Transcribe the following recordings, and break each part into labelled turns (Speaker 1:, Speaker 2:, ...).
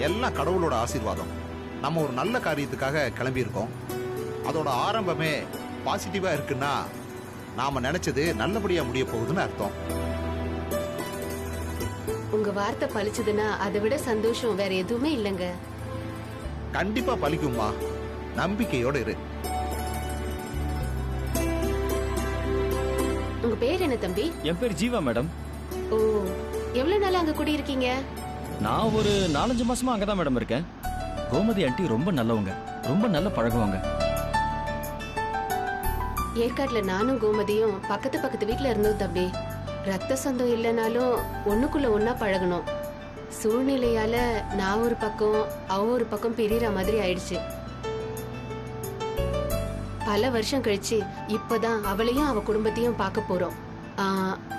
Speaker 1: எல்லாம் கடவுளோட ஆசீர்வாதம். நம்ம ஒரு நல்ல காரியத்துக்காக கிளம்பி இருக்கோம். அதோட ஆரம்பமே பாசிட்டிவா இருக்குன்னா நாம நினைச்சது நல்லபடியா முடிய போகுதுன்னு அர்த்தம்.
Speaker 2: உங்க வார்த்தை பழிச்சதுன்னா அதை விட சந்தோஷம் வேற எதுவுமே இல்லைங்க.
Speaker 1: கண்டிப்பா பலிக்கும்மா, நம்பிக்கையோட இரு.
Speaker 2: உங்க பேர் என்ன தம்பி?
Speaker 3: என் பேர் ஜீவா மேடம்.
Speaker 2: ஓ, எவ்வளவு நாளா அங்க குடியிருக்கீங்க?
Speaker 3: நான் ஒரு 4-5 மாசமா அங்கதான் மேடம் இருக்கேன். கோமதி ஆண்டி ரொம்ப நல்லவங்க, ரொம்ப நல்ல பழகுவாங்க.
Speaker 2: ஏற்காட்டுல நானும் கோமதியும் பக்கத்து பக்கத்து வீட்டுல இருந்தோம் தம்பி. ரத்த சொந்தம் இல்லைனாலும் ஒண்ணுக்குள்ள ஒன்னா பழகணும். சூழ்நிலையால நான் ஒரு பக்கம் அவ ஒரு பக்கம் பிரியற மாதிரி ஆயிடுச்சு. பல வருஷம் கழிச்சு இப்பதான் அவளையும் அவ குடும்பத்தையும் பார்க்க போறோம்.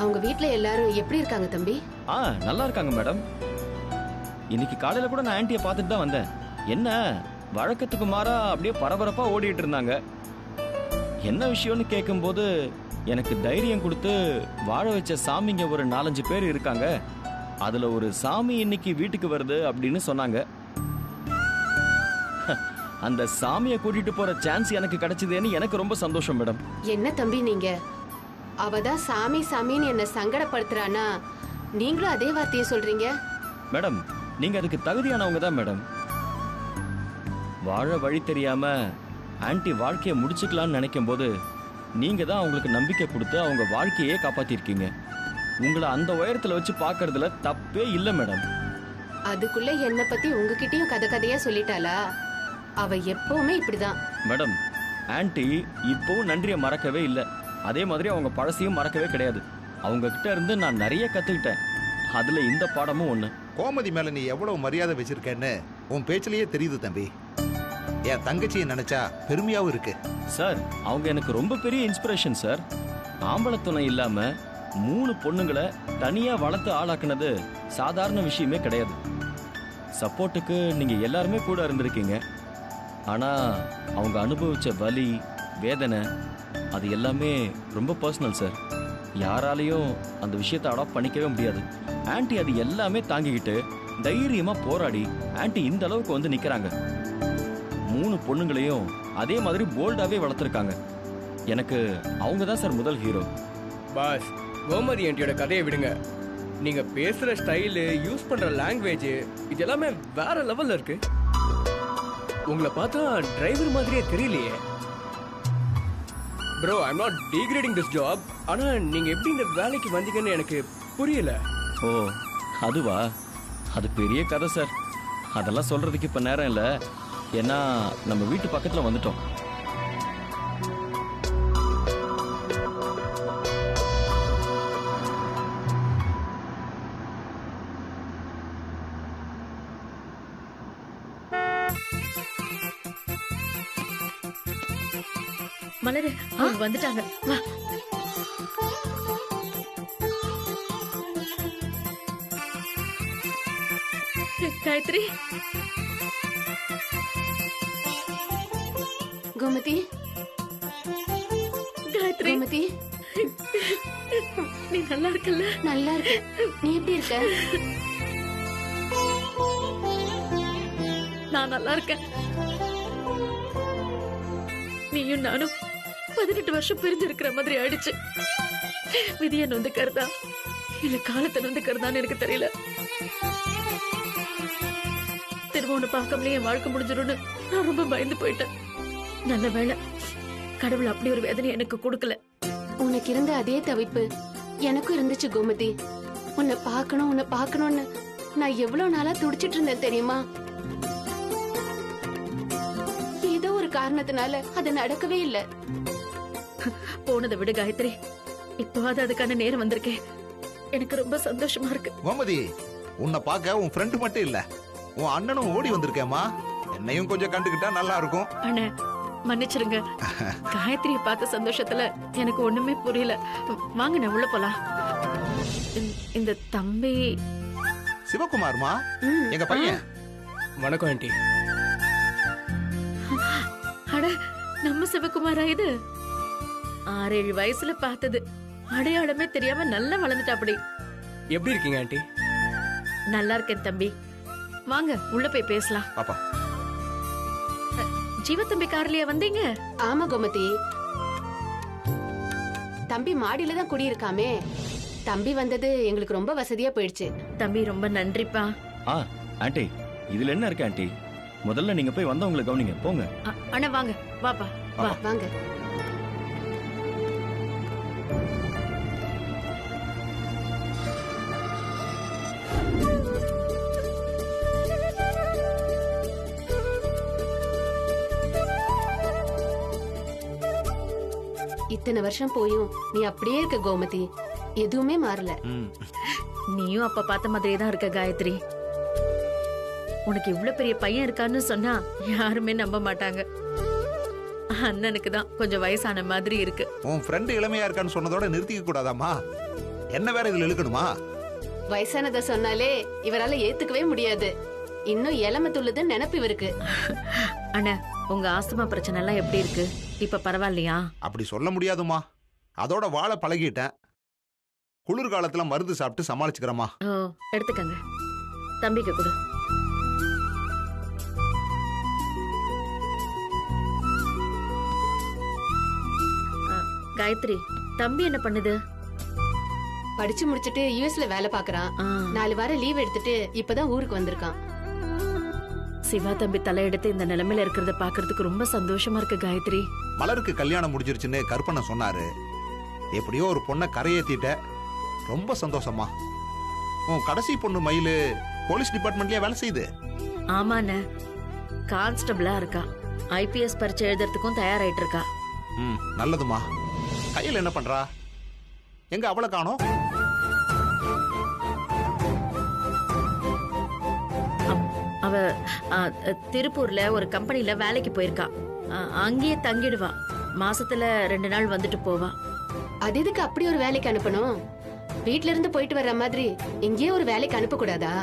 Speaker 2: அவங்க வீட்டுல எல்லாரும் எப்படி இருக்காங்க தம்பி?
Speaker 3: நல்லா இருக்காங்க மேடம். இன்னைக்கு காலையில கூட நான் ஆண்டியை பார்த்துட்டு தான் வந்தேன். என்ன வழக்கத்துக்கு மாறா அப்படியே பரபரப்பா ஓடிட்டு இருந்தாங்க. என்ன விஷயம்னு கேட்கும்போது எனக்கு தைரியம் கொடுத்து வாழ வச்ச சாமிங்க ஒரு 4-5 பேர் இருக்காங்க, அதுல ஒரு சாமி இன்னைக்கு வீட்டுக்கு வருது அப்படின்னு சொன்னாங்க. அந்த சாமியை கூட்டிட்டு போற சான்ஸ் எனக்கு கிடைச்சதுன்னு எனக்கு ரொம்ப சந்தோஷம் மேடம்.
Speaker 2: என்ன தம்பி நீங்க, அவதான் சாமி சாமின்னு என்ன சங்கடப்படுத்துறானா நீங்களும் அதே வார்த்தையை சொல்றீங்க?
Speaker 3: மேடம், நீங்க அதுக்கு தகுதியானவங்க தான் மேடம். வாழ வழி தெரியாம ஆன்டி வாழ்க்கையை முடிச்சுக்கலாம்னு நினைக்கும் போது நீங்க தான் அவங்களுக்கு நம்பிக்கை கொடுத்து அவங்க வாழ்க்கையே காப்பாத்திருக்கீங்க. உங்களை அந்த உயரத்துல வச்சு பாக்குறதுல தப்பே இல்லை மேடம்.
Speaker 2: அதுக்குள்ள என்ன பத்தி உங்ககிட்டயும் கதை கதையா சொல்லிட்டாளா? அவ எப்பவுமே இப்படிதான்
Speaker 3: மேடம். ஆன்டி இப்பவும் நன்றியை மறக்கவே இல்லை, அதே மாதிரி அவங்க பழசையும் மறக்கவே கிடையாது. அவங்க கிட்ட இருந்து நான் நிறைய கத்துக்கிட்டேன், அதுல இந்த பாடமும் ஒண்ணு.
Speaker 1: கோமதி மேல நீ எவ்வளவு மரியாதை வச்சிருக்கேன்னு உன் பேச்சிலேயே தெரியுது தம்பி. என் தங்கச்சியை நினைச்சா பெருமையாவும் இருக்கு.
Speaker 3: சார், அவங்க எனக்கு ரொம்ப பெரிய இன்ஸ்பிரேஷன் சார். ஆம்பளை துணை இல்லாம 3 பொண்ணுங்களை தனியா வளர்த்து ஆளாக்குனது சாதாரண விஷயமே கிடையாது. சப்போர்ட்டுக்கு நீங்க எல்லாருமே கூட இருந்திருக்கீங்க. ஆனா அவங்க அனுபவிச்ச வலி வேதனை அது எல்லாமே ரொம்ப பர்சனல் சார். யாராலையும் அந்த விஷயத்தை அடாப்ட் பண்ணிக்கவே முடியாது. ஆன்டி அது எல்லாமே தாங்கிக்கிட்டு தைரியமா போராடி ஆன்டி இந்த அளவுக்கு வந்து நிக்கிறாங்க. 3 பொண்ணுங்களையும் அதே மாதிரி போல்டாவே வளர்த்துருக்காங்க. எனக்கு அவங்க தான் சார் முதல் ஹீரோ.
Speaker 4: பாஸ், கோமதி ஆண்டியோட கதையை விடுங்க. நீங்க பேசுற ஸ்டைலு, யூஸ் பண்ற லாங்குவேஜ், இது எல்லாமே வேற லெவல்ல இருக்கு. உங்களை பார்த்தா டிரைவர் மாதிரியே தெரியலையே. Bro, I am not degrading this job. ஆனா நீங்க எப்படி இந்த வேலைக்கு வந்தீங்கன்னு எனக்கு புரியல.
Speaker 3: ஓ, அதுவா? அது பெரிய கதை சார். அதெல்லாம் சொல்றதுக்கு இப்ப நேரம் இல்லை. ஏன்னா நம்ம வீட்டு பக்கத்துல வந்துட்டோம்.
Speaker 5: மலரு, அவங்க வந்துட்டாங்க. வா. காயத்ரி,
Speaker 2: கோமதி,
Speaker 5: காயத்ரி,
Speaker 2: கோமதி,
Speaker 5: நீ நல்லா இருக்கல்ல?
Speaker 2: நல்லா இருக்கு. நீ எப்படி இருக்க?
Speaker 5: நான் நல்லா இருக்கேன். நீயும் நானும் 18 வருஷம் பிரிஞ்சு இருக்கிற மாதிரி ஆயிடுச்சு. விதியை நொந்துக்கிறதா இல்ல காலத்தை நொந்துக்கிறதான்னு எனக்கு தெரியல. திரும்ப ஒண்ணு பார்க்காமலே என் வாழ்க்கை முடிஞ்சிடும்னு நான் ரொம்ப பயந்து போயிட்டேன். நல்ல வேளை கடவுள் அப்படி ஒரு வேதனை எனக்கு கொடுக்கல.
Speaker 2: உனக்கு இருந்த அதே தவிப்பு எனக்கும் இருந்துச்சு கோமதி. உன்னை பார்க்கணும்னு நான் எவ்வளவு நாளா துடிச்சிட்டு இருந்தேன் தெரியுமா? ஏதோ ஒரு காரணத்தினால அது நடக்கவே இல்ல.
Speaker 5: போனதை விட காயத்ரி, இப்போவாது அதுக்கான நேரம் வந்திருக்கேன். எனக்கு ரொம்ப சந்தோஷமா இருக்கு.
Speaker 1: கோமதி, உன்னை பார்க்க உன் ஃப்ரெண்டு மட்டும் இல்ல, உன் அண்ணனும் ஓடி வந்திருக்கேம்மா. என்னையும் கொஞ்சம் கண்டுக்கிட்டா நல்லா இருக்கும்.
Speaker 5: அண்ணே, மன்னிச்சிருங்க. காயத்ரியை பார்த்த சந்தோஷத்துல எனக்கு ஒண்ணுமே புரியல. வாங்க, நான் உள்ள போலாம். இந்த தம்பி
Speaker 1: சிவகுமார்மா, எங்க பையன்.
Speaker 4: வணக்கம் ஆண்டி.
Speaker 5: அட, நம்ம சிவகுமாரா இது? 6-7 வயசுல பார்த்தது, அடையாளமே தெரியாம நல்லா வளர்ந்துட்டா. அப்படி
Speaker 4: எப்படி இருக்கீங்க ஆண்டி?
Speaker 5: நல்லா இருக்கேன் தம்பி. வாங்க உள்ள போய் பேசலாம்.
Speaker 1: பாப்பா.
Speaker 5: ஜீவத்தம்பி கார்லயா வந்தீங்க?
Speaker 2: ஆமா கோமதி, தம்பி மாடியில தான் குடியிருக்காமே. தம்பி வந்தது எங்களுக்கு ரொம்ப வசதியா போயிடுச்சு.
Speaker 5: தம்பி ரொம்ப நன்றிப்பா.
Speaker 3: ஆண்டி இதுல என்ன இருக்கு ஆண்டி? முதல்ல நீங்க போய் வந்தவங்களை கவனிங்க, போங்க.
Speaker 5: அண்ணா வாங்க, வாப்பா வா.
Speaker 2: வாங்க. இத்தனை வருஷம் போயும் நீ அப்படியே இருக்க கோமதி, எதுவுமே மாறல.
Speaker 5: நீயும் அப்ப பார்த்த மாதிரியே தான் இருக்க காயத்ரி. உனக்கு இவ்வளவு பெரிய பையன் இருக்கான்னு சொன்னா யாருமே நம்ப மாட்டாங்க. அண்ணனுக்கு தான் கொஞ்சம் வயசான மாதிரி இருக்கு.
Speaker 1: உன் ஃப்ரெண்டு இளமையா இருக்கான்னு சொன்னதோட நிறுத்திக்க கூடாதாமா? என்ன வேற இதுல இழுக்கணுமா?
Speaker 2: வயசானத சொன்னாலே இவரால ஏத்துக்கவே முடியாது. இன்னும் இளம துள்ளுதுன்னு நினைப்பு இவருக்கு.
Speaker 5: அண்ணா, உங்க ஆஸ்துமா பிரச்சனை எல்லாம் எப்படி இருக்கு? இப்ப பரவாயில்லையா?
Speaker 1: அப்படி சொல்ல முடியாதுமா. அதோட வாழ பழகிட்டேன். குளிர்காலத்துல மருந்து சாப்பிட்டு சமாளிச்சுக்கிறமா.
Speaker 5: ஓ, எடுத்துக்கங்க. தம்பிக்கு கொடு. காயத்ரி, தம்பி என்ன பண்ணுது?
Speaker 2: படிச்சு முடிச்சிட்டு யுஎஸ்ல வேலை பாக்குறான். 4 வாரம் லீவ் எடுத்துட்டு இப்பதான் ஊருக்கு வந்திருக்கான்.
Speaker 5: சிவா தம்பி தலையெடுத்து இந்த நிலைமையில இருக்கிறத பாக்குறதுக்கு ரொம்ப சந்தோஷமா இருக்கு காயத்ரி.
Speaker 1: மலருக்கு கல்யாணம் முடிஞ்சிருச்சுன்னு கற்பனை சொன்னாரு. எப்படியோ ஒரு பொண்ணை கரையேத்திட்ட. ரொம்ப சந்தோஷமா. உன் கடைசி பொண்ணு மயிலு போலீஸ் டிபார்ட்மெண்ட்லயே வேலை செய்யுது.
Speaker 5: ஆமாண்ண, கான்ஸ்டபிளா இருக்கா. ஐபிஎஸ் பரீட்சை எழுதுறதுக்கும் தயாராயிட்டு இருக்கா.
Speaker 1: நல்லதுமா. கையில் என்ன பண்றா? எங்க அவளை காணோம்?
Speaker 5: அவ திருப்பூர்ல ஒரு கம்பெனில வேலைக்கு போயிருக்கா. அங்கேயே தங்கிடுவா. மாசத்துல 2 நாள் வந்துட்டு போவா.
Speaker 2: அது எதுக்கு அப்படி ஒரு வேலைக்கு அனுப்பணும்? வீட்ல இருந்து போயிட்டு வர்ற மாதிரி இங்கேயே ஒரு வேலைக்கு அனுப்ப கூடாதா?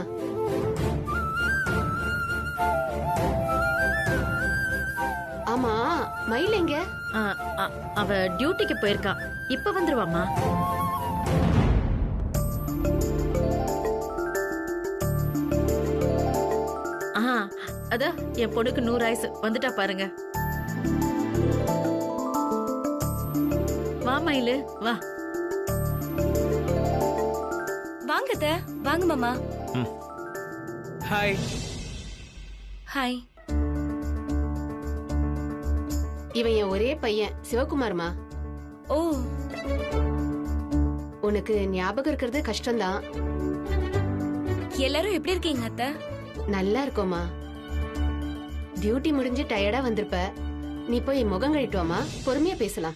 Speaker 2: ஆமா, மயில் எங்க?
Speaker 5: அவ டியூட்டிக்கு போயிருக்கா. இப்ப வந்துருவாமா. அத என் பொண்ணுக்கு 100 ஆயுசு வந்துட்டா பாருங்க. வா மயிலு, வா.
Speaker 6: வாங்க அத்தை, வாங்க மாமா.
Speaker 4: ஹாய்.
Speaker 6: ஹாய்.
Speaker 2: இவன் என் ஒரே பையன் சிவகுமார்மா.
Speaker 6: ஓ,
Speaker 2: உனக்கு ஞாபகம் இருக்கிறது கஷ்டம்தான்.
Speaker 6: எல்லாரும் எப்படி இருக்கீங்க அத்தை?
Speaker 2: நல்லா இருக்கோமா. டியூட்டி முடிஞ்சு டயர்டா வந்திருப்ப. நீ போய் முகம் கழிட்டுவாமா, பொறுமையா பேசலாம்.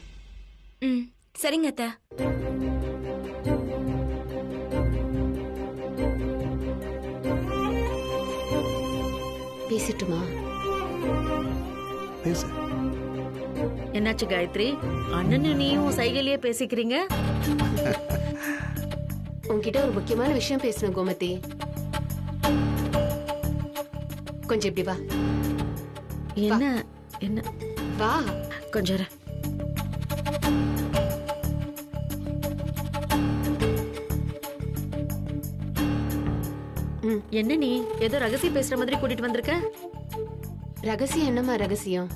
Speaker 6: சரிங்க அத்தை.
Speaker 2: பேசிட்டுமா?
Speaker 1: பேசு.
Speaker 5: என்னாச்சு காயத்ரி? அண்ணனும் நீயும் சைகையிலேயே பேசிக்கிறீங்க?
Speaker 2: உன்கிட்ட ஒரு முக்கியமான விஷயம் பேசணும் கோமதி. கொஞ்சம் இப்படி வா.
Speaker 5: என்ன என்ன?
Speaker 2: வா.
Speaker 5: கொஞ்சம் இரு. என்ன நீ ஏதோ ரகசியம் பேசுற மாதிரி கூட்டிட்டு வந்திருக்க?
Speaker 2: ரகசியம் என்னமா ரகசியம்?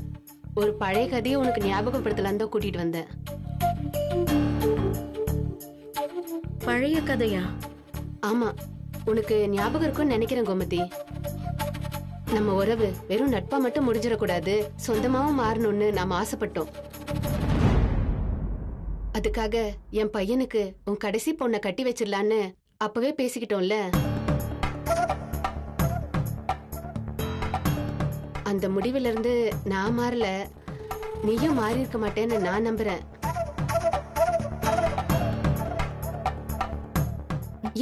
Speaker 2: ஒரு பழைய கதையை உனக்கு ஞாபகப்படுத்தலாம் தான் கூட்டிட்டு வந்தேன்.
Speaker 5: பழைய கதையா?
Speaker 2: ஆமா, உனக்கு ஞாபகம் இருக்கும்னு நினைக்கிறேன் கோமதி. நம்ம உறவு வெறும் நட்பா மட்டும் முடிஞ்சிடக்கூடாது, சொந்தமாவும் மாறணும்னு நாம ஆசைப்பட்டோம். அதுக்காக என் பையனுக்கு உன் கடைசி பொண்ணை கட்டி வச்சிடலான்னு அப்பவே பேசிக்கிட்டோம்ல. அந்த முடிவுல இருந்து நான் மாறல, நீயும் மாறி இருக்க மாட்டேன்னு நான் நம்புறேன்.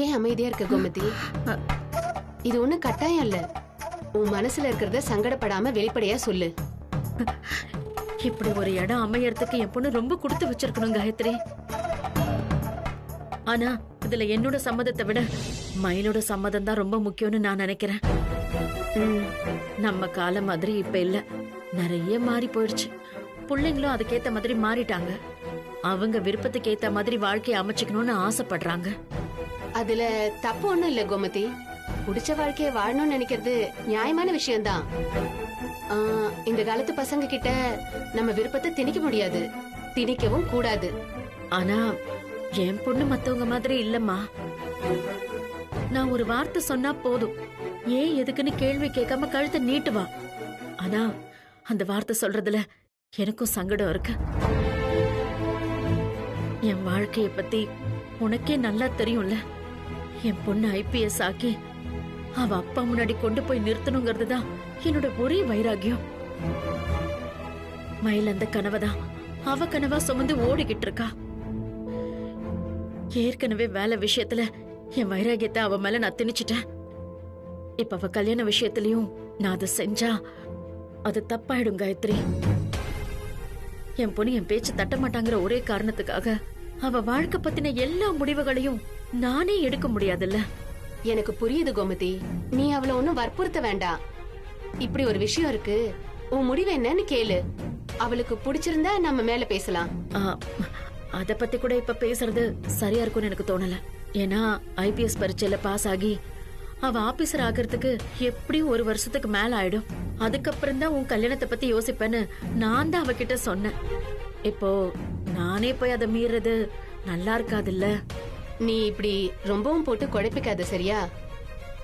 Speaker 2: ஏன் அமைதியா இருக்க கோமதி? இது ஒண்ணு கட்டாயம் இல்ல. உன் மனசுல இருக்கிறத சங்கடப்படாம வெளிப்படையா சொல்லு.
Speaker 5: இப்படி ஒரு இடம் அமையறதுக்கு என் பொண்ணு ரொம்ப கொடுத்து வச்சிருக்கணும் காயத்ரி. ஆனா இதுல என்னோட சம்மதத்தை விட மயிலோட சம்மதம் தான் ரொம்ப முக்கியம்னு நான் நினைக்கிறேன். நம்ம காலம் மாதிரி இப்ப இல்ல, நிறைய மாறி போயிடுச்சு. பிள்ளைங்களும் அதுக்கேத்த மாதிரி மாறிட்டாங்க. அவங்க விருப்பத்துக்கு ஏத்த மாதிரி வாழ்க்கையை அமைச்சுக்கணும்னு ஆசைப்படுறாங்க.
Speaker 2: அதுல தப்பு ஒண்ணும் இல்ல கோமதி. புடிச்ச வாழ்க்கைய வாழணும்னு நினைக்கிறது நியாயமான விஷயம்தான். இந்த காலத்து பசங்க கிட்ட நம்ம விருப்பத்தை திணிக்க முடியாது, திணிக்கவும் கூடாது.
Speaker 5: ஆனா என் பொண்ணு மத்தவங்க மாதிரி இல்லம்மா. நான் ஒரு வார்த்தை சொன்னா போதும், ஏன் எதுக்குன்னு கேள்வி கேட்காம கழுத்தை நீட்டுவா. ஆனா அந்த வார்த்தை சொல்றதுல எனக்கும் சங்கடம் இருக்கு. என் வாழ்க்கைய பத்தி உனக்கே நல்லா தெரியும்ல. என் பொண்ணு IPS ஆக்கி அவ அப்பா முன்னாடி கொண்டு போய் நிறுத்தணுங்கிறது தான் என்னோட ஒரே வைராகியம். மயில் அந்த கனவைதான் அவ கனவா சுமந்து ஓடிக்கிட்டு இருக்கா. ஏற்கனவே வேலை விஷயத்துல என் வைராகியத்தை அவ மேல நான் திணிச்சிட்டேன். இப்ப அவ கல்யாண விஷயத்திலயும் நான் அதை செஞ்சா அது தப்பாயிடும் காயத்ரி. என் பொண்ணு என் பேச்சு தட்ட மாட்டாங்கிற ஒரே காரணத்துக்காக அவ வாழ்க்கை பத்தின எல்லா முடிவுகளையும் நானே எடுக்க முடியாதுல்ல.
Speaker 2: எனக்கு புரியுது கோமதி, நீ அவளை ஒன்னும் வற்புறுத்த வேண்டாம். இப்படி ஒரு விஷயம் இருக்கு, உன் முடிவு என்னன்னு கேளு. அவளுக்கு பிடிச்சிருந்தா நம்ம மேல பேசலாம்.
Speaker 5: அத பத்தி கூட இப்ப பேசுறது சரியா இருக்கும்னு எனக்கு தோணல. ஏன்னா IPS பரீட்சையில பாஸ் ஆகி அவ ஆபீசர் ஆகிறதுக்கு எப்படியும் 1 வருஷத்துக்கு மேல ஆயிடும். அதுக்கப்புறம் தான் உன் கல்யாணத்தை பத்தி யோசிப்பேன்னு நான் தான் அவகிட்ட சொன்னேன். இப்போ நானே போய் அதை மீறது நல்லா இருக்காதுல்ல.
Speaker 2: நீ இப்படி ரொம்பவும் போட்டு குழப்பிக்காத, சரியா?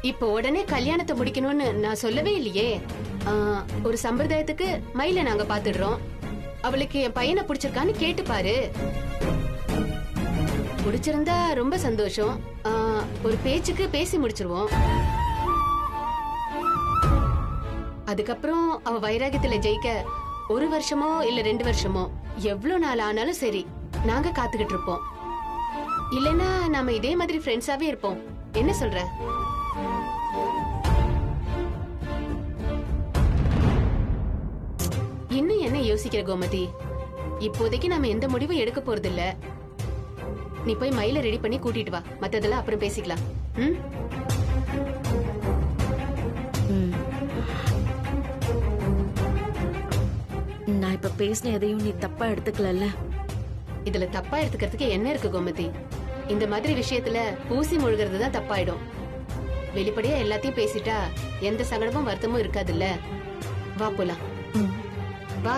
Speaker 2: இப்போ உடனே கல்யாணத்தை முடிக்கணும்னு நான் சொல்லவே இல்லையே. ஒரு சம்பிரதாயத்துக்கு மயில நாங்க பாத்துடுறோம். அவளுக்கு என் பையனை பிடிச்சிருக்கான்னு கேட்டு பாரு. பிடிச்சிருந்தா ரொம்ப சந்தோஷம். ஒரு பேச்சுக்கு பேசி முடிச்சிருவோம். அதுக்கப்புறம் அவ வைராகியத்துல ஜெயிக்க 1 வருஷமோ இல்ல 2 வருஷமோ எவ்வளவு நாள் ஆனாலும் சரி, நாங்க காத்துக்கிட்டு இருப்போம். இல்லனா நாம இதே மாதிரி ஃப்ரெண்ட்ஸாவே இருப்போம். என்ன சொல்ற? இன்னும் என்ன யோசிக்கிற கோமதி? இப்போதைக்கு நாம எந்த முடிவும் எடுக்க போறது இல்ல. நீ போய் மயில ரெடி பண்ணி கூட்டிட்டு வா, மத்ததெல்லாம் அப்புறம் பேசிக்கலாம்.
Speaker 5: நான் இப்ப பேசின எதையும் நீ தப்பா எடுத்துக்கல.
Speaker 2: இதுல தப்பா எடுத்துக்கிறதுக்கு என்ன இருக்கு கோமதி? இந்த மாதிரி விஷயத்துல பூசி முழுகிறது தான் தப்பாயிடும். வெளிப்படையா எல்லாத்தையும் பேசிட்டா எந்த சங்கடமும் வருத்தமும் இருக்காதுல்ல. வா போலாம். வா.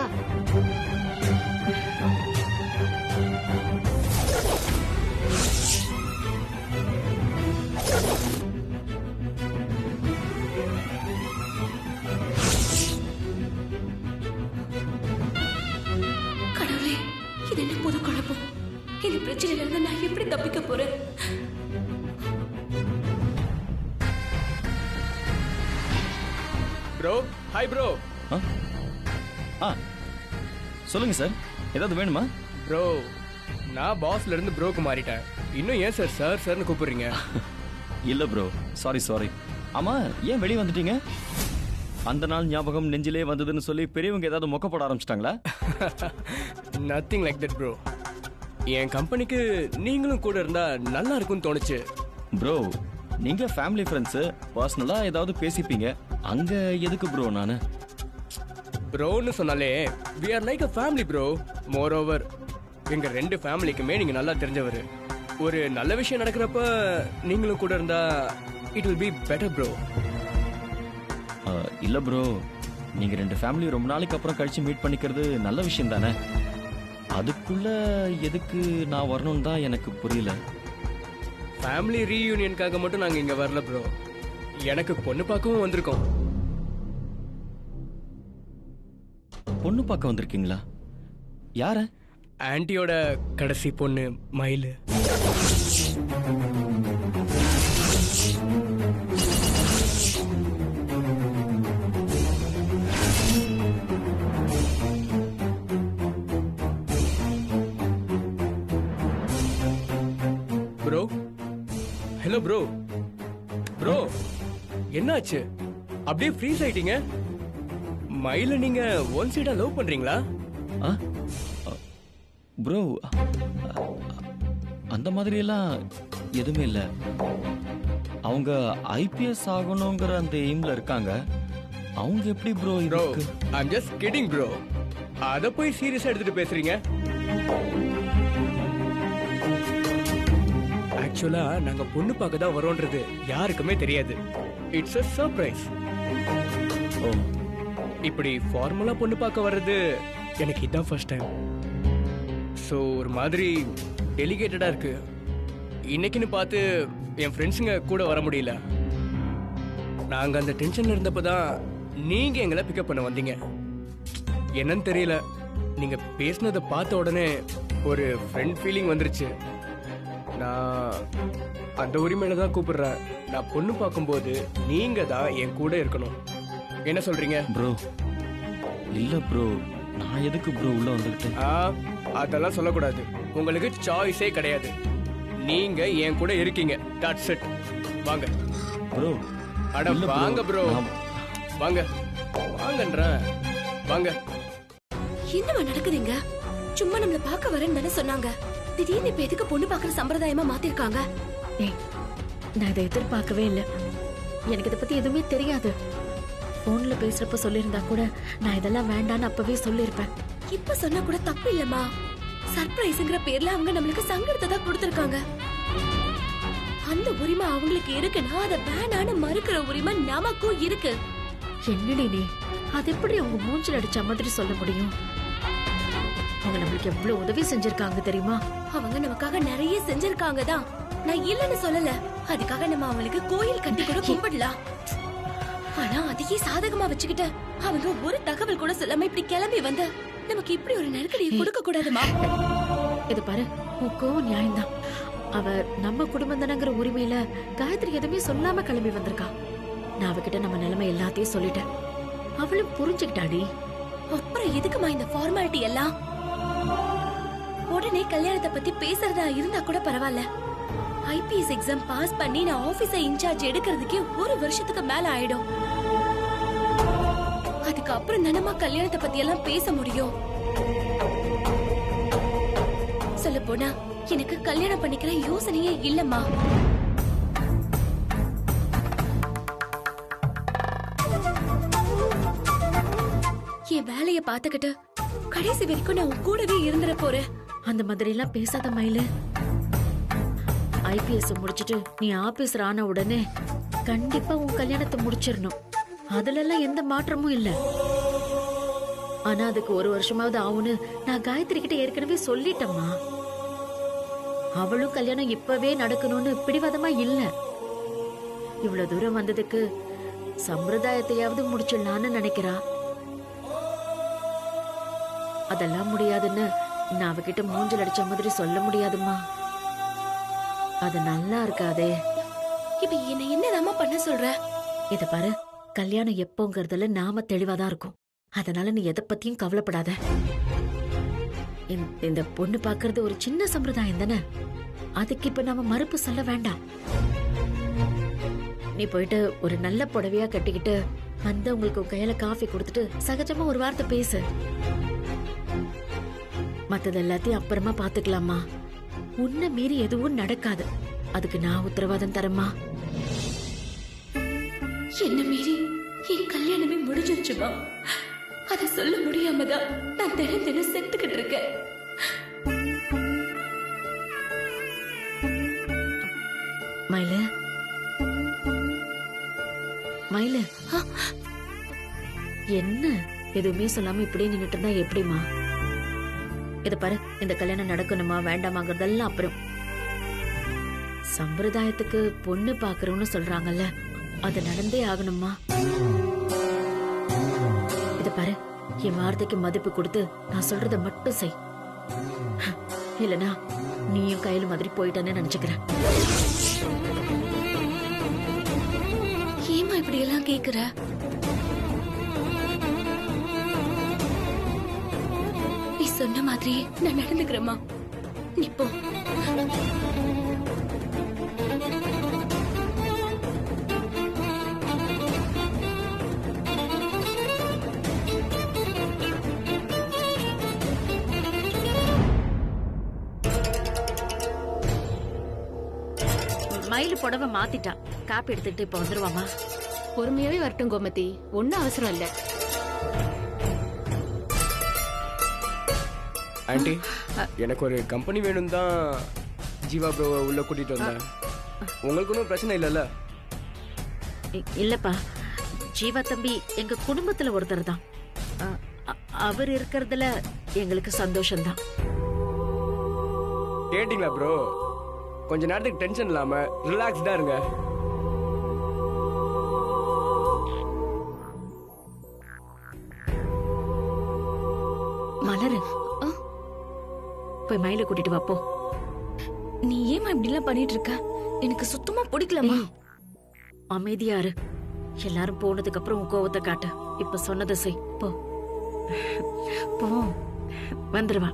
Speaker 6: கடவுளே, இது என்ன புது குழப்பம்? இந்த பிரச்சனையில இருந்து நான் எப்படி தப்பிக்க போறேன்?
Speaker 4: Bro, hi bro.
Speaker 3: சொல்லுங்க சார், ஏதாவது வேணுமா?
Speaker 4: ப்ரோ, நான் பாஸ்ல இருந்து ப்ரோக்கு மாறிட்டேன். இன்னும் ஏன் சார் சார் சார்னு கூப்பிடுறீங்க?
Speaker 3: இல்ல ப்ரோ, சாரி. ஆமா, ஏன் வெளியே வந்துட்டீங்க? அந்த நாள் ஞாபகம் நெஞ்சிலே வந்ததுன்னு சொல்லி பெரியவங்க ஏதாவது மொக்க போட ஆரம்பிச்சிட்டாங்களா?
Speaker 4: Nothing like that bro. என் கம்பெனிக்கு நீங்களும் கூட இருந்தா நல்லா இருக்கும்னு தோணுச்சு.
Speaker 3: ப்ரோ, நீங்க ஃபேமிலி ஃப்ரெண்ட்ஸ், பர்சனலா ஏதாவது பேசிப்பீங்க. அங்க எதுக்கு ப்ரோ நானு?
Speaker 4: ப்ரோன்னு சொன்னாலே we are like a family bro. moreover எங்க 2 ஃபேமிலிக்குமே நீங்க நல்லா தெரிஞ்சவர். ஒரு நல்ல விஷயம் நடக்கிறப்ப நீங்களும் கூட இருந்தா it will be better bro.
Speaker 3: இல்ல ப்ரோ, நீங்க 2 ஃபேமிலி ரொம்ப நாளைக்கு அப்புறம் கழிச்சு மீட் பண்ணிக்கிறது நல்ல விஷயம் தானே. அதுக்குள்ள எதுக்கு நான் வரணும்னு தான் எனக்கு புரியல.
Speaker 4: ஃபேமிலி ரீயூனியனுக்காக மட்டும் நாங்க இங்க வரல ப்ரோ. எனக்கு பொண்ணு பார்க்கவும் வந்திருக்கோம்.
Speaker 3: பொண்ணு பார்க்க வந்திருக்கீங்களா? யார?
Speaker 4: ஆன்ட்டியோட கடைசி பொண்ணு மயிலு. Bro, hello bro. ப்ரோ, என்னாச்சு? அப்படியே ஃப்ரீஸ் ஆயிட்டீங்க. மயில நீங்க ஒன் சைடா லவ் பண்றீங்களா?
Speaker 3: ப்ரோ, அந்த மாதிரி எல்லாம் எதுவுமே இல்ல. அவங்க IPS ஆகணுங்கிற அந்த எய்ம்ல இருக்காங்க. அவங்க எப்படி bro?
Speaker 4: Bro, I'm just kidding bro. அத போய் சீரியஸா எடுத்துட்டு பேசுறீங்க? ஆக்சுவலா நாங்க பொண்ணு பார்க்க தான் வரோன்றது யாருக்குமே தெரியாது. It's a surprise.
Speaker 3: ஓ
Speaker 4: இப்படி ஃபார்மலா பொண்ணு பார்க்க வர்றது எனக்கு இதான் ஃபர்ஸ்ட் டைம். ஸோ ஒரு மாதிரி டெலிகேட்டடா இருக்கு. இன்னைக்குன்னு பார்த்து என் ஃப்ரெண்ட்ஸுங்க கூட வர முடியல. நாங்க அந்த டென்ஷன்ல இருந்தப்ப தான் நீங்க எங்களை பிக்கப் பண்ண வந்தீங்க. என்னன்னு தெரியல, நீங்க பேசுனதை பார்த்த உடனே ஒரு ஃப்ரெண்ட் ஃபீலிங் வந்துருச்சு. நான் அந்த உரிமையில தான் கூப்பிடுறேன். நான் பொண்ணு பார்க்கும்போது நீங்க தான் என் கூட இருக்கணும். என்ன சொல்றீங்க?
Speaker 3: ப்ரோ இல்ல ப்ரோ, நான் எதுக்கு ப்ரோ உள்ள வந்துக்கிட்டேன்?
Speaker 4: அதெல்லாம் சொல்லக்கூடாது. உங்களுக்கு சாய்ஸே கிடையாது. நீங்க என் கூட இருக்கீங்க. That's it. வாங்க
Speaker 3: ப்ரோ.
Speaker 4: அட வாங்க ப்ரோ, வாங்க வாங்கன்றேன், வாங்க.
Speaker 6: என்னவா நடக்குதுங்க? சும்மா நம்மள பார்க்க வரேன்னு தானே சொன்னாங்க. திடீர்னு இப்ப எதுக்கு பொண்ணு பார்க்கற சம்பிரதாயமா மாத்திருக்காங்க?
Speaker 5: ஏய், நான் இதை எதிர்பார்க்கவே இல்லை. எனக்கு இதை பத்தி எதுவுமே தெரியாது. போன்ல பேசுறப்ப சொல்லியிருந்தா கூட நான் இதெல்லாம் வேண்டான்னு அப்பவே சொல்லியிருப்பேன்.
Speaker 6: இப்ப சொன்னா கூட தப்பு இல்லம்மா. சர்ப்ரைஸ்ங்கிற பேர்ல அவங்க நம்மளுக்கு சங்கடத்தை தான் கொடுத்திருக்காங்க. அந்த உரிமை அவங்களுக்கு இருக்குன்னா அதை வேணான்னு மறுக்கிற உரிமை நமக்கும் இருக்கு.
Speaker 5: என்னடி நீ அது எப்படி அவங்க மூஞ்சில் அடிச்ச மாதிரி சொல்ல முடியும்? அவங்க நம்மளுக்கு எவ்வளவு உதவி செஞ்சிருக்காங்க தெரியுமா?
Speaker 6: அவங்க நமக்காக நிறைய செஞ்சிருக்காங்க தான், நான் இல்லன்னு சொல்லல. அதுக்காக நம்ம அவங்களுக்கு கோயில் கட்டி கூட கும்பிடலாம். ஆனா அதையே சாதகமா வச்சுக்கிட்டு அவங்க ஒரு தகவல் கூட சொல்லாம இப்படி கிளம்பி வந்து நமக்கு இப்படி ஒரு நெருக்கடியை கொடுக்க கூடாதுமா.
Speaker 5: இது பாரு, உன் கோவம் நியாயம்தான். அவ நம்ம குடும்பம் தானங்கிற உரிமையில காயத்ரி எதுவுமே சொல்லாம கிளம்பி வந்திருக்கா. நான் அவகிட்ட நம்ம நிலைமை எல்லாத்தையும் சொல்லிட்டேன். அவளும் புரிஞ்சுக்கிட்டாடி.
Speaker 6: அப்புறம் எதுக்குமா இந்த ஃபார்மாலிட்டி எல்லாம்? உடனே கல்யாணத்தை பத்தி பேசுறதா இருந்தா கூட பரவாயில்ல. ஐபிஎஸ் எக்ஸாம் பாஸ் பண்ணி நான் ஆபீஸை இன்சார்ஜ் எடுக்கிறதுக்கே 1 வருஷத்துக்கு மேல ஆயிடும். அதுக்கப்புறம் தானமா கல்யாணத்தை பத்தி எல்லாம் பேச முடியும். சொல்ல போனா எனக்கு கல்யாணம் பண்ணிக்கிற யோசனையே இல்லம்மா. என் வேலைய பாத்துக்கிட்டு கடைசி வரைக்கும் நான் உன் கூடவே இருந்துட போறேன்.
Speaker 5: அந்த மாதிரி எல்லாம் பேசாத மயிலு. ஐபிஎஸ் முடிச்சிட்டு நீ ஆபீசர் ஆன உடனே கண்டிப்பா உன் கல்யாணத்தை முடிச்சிடணும். அதுல எல்லாம் எந்த மாற்றமும் இல்ல. ஆனா அதுக்கு 1 வருஷமாவது ஆகும்னு நான் காயத்ரி கிட்ட ஏற்கனவே சொல்லிட்டேம்மா. அவளும் கல்யாணம் இப்பவே நடக்கணும்னு பிடிவாதமா இல்ல. இவ்வளவு தூரம் வந்ததுக்கு சம்பிரதாயத்தையாவது முடிச்சிடலான்னு நினைக்கிறா. அதெல்லாம் முடியாதுன்னு நான் அவகிட்ட மூஞ்சல் அடிச்ச மாதிரி சொல்ல முடியாதுமா. அது நல்லா இருக்காதே.
Speaker 6: இப்ப என்ன என்னதாம்மா பண்ண சொல்ற?
Speaker 5: இத பாரு, கல்யாணம் எப்போங்கிறதுல நாம தெளிவாதான் இருக்கும். அதனால நீ எதை பத்தியும் கவலைப்படாத. இந்த பொண்ணு பாக்குறது ஒரு சின்ன சம்பிரதாயம் தானே. அதுக்கு இப்ப நாம மறுப்பு சொல்ல வேண்டாம். நீ போயிட்டு ஒரு நல்ல புடவையா கட்டிக்கிட்டு வந்து உங்களுக்கு கையில காஃபி கொடுத்துட்டு சகஜமா ஒரு வார்த்தை பேசு. மத்தது எல்லாத்தையும் அப்புறமா பாத்துக்கலாமா. உன்னை மீறி எதுவும் நடக்காது. அதுக்கு நான் உத்தரவாதம் தரேம்மா.
Speaker 6: என்ன மீறி என் கல்யாணமே முடிஞ்சிருச்சுமா. அத சொல்ல முடியாமதான் நான் தினம் தினம் செத்துக்கிட்டு இருக்கேன்.
Speaker 5: மயிலு, மயிலு, என்ன எதுவுமே சொல்லாம இப்படியே நின்னுட்டு இருந்தா எப்படிமா? இத பாரு, இந்த கல்யாணம் நடக்கணுமா வேண்டாமாங்கிறதெல்லாம் அப்புறம். சம்பிரதாயத்துக்கு பொண்ணு பாக்குறோம்னு சொல்றாங்கல்ல, அது நடந்தே ஆகணுமா? இத பாரு, என் வார்த்தைக்கு மதிப்பு கொடுத்து நான் சொல்றத மட்டும் செய். இல்லனா நீயும் கையில மாதிரி போயிட்டானே நினைச்சுக்கிறேன்.
Speaker 6: ஏமா இப்படி எல்லாம் கேக்குற? நீ சொன்ன மாதிரி நான் நடந்துக்கிறேம்மா. நீ போ.
Speaker 5: மயிலு புடவை மாத்திட்டா. காப்பி எடுத்துக்கிட்டு இப்ப வந்துருவாமா?
Speaker 2: பொறுமையாவே வரட்டும் கோமதி, ஒன்னும் அவசரம் இல்ல.
Speaker 4: ஆண்டி, எனக்கு ஒரு கம்பெனி வேணும் தான் ஜீவா ப்ரோவை உள்ள கூட்டிட்டு வந்தேன். உங்களுக்கு ஒன்றும் பிரச்சனை இல்லைல்ல?
Speaker 5: இல்லப்பா, ஜீவா தம்பி எங்க குடும்பத்துல ஒருத்தர் தான். அவர் இருக்கிறதுல எங்களுக்கு சந்தோஷம்தான்.
Speaker 4: கேட்டிங்களா ப்ரோ? கொஞ்ச நேரத்துக்கு டென்ஷன் இல்லாம ரிலாக்ஸ்டா இருங்க.
Speaker 5: மலரு, போய் மயில கூட்டிட்டு வா போ.
Speaker 6: நீ ஏமா இப்படி எல்லாம் பண்ணிட்டு இருக்க? எனக்கு சுத்தமா பிடிக்கலமா.
Speaker 5: அமைதியா இரு. எல்லாரும் போனதுக்கு அப்புறம் உன் கோவத்தை காட்டு. இப்ப சொன்னதை செய். போ போ, வந்துருவா.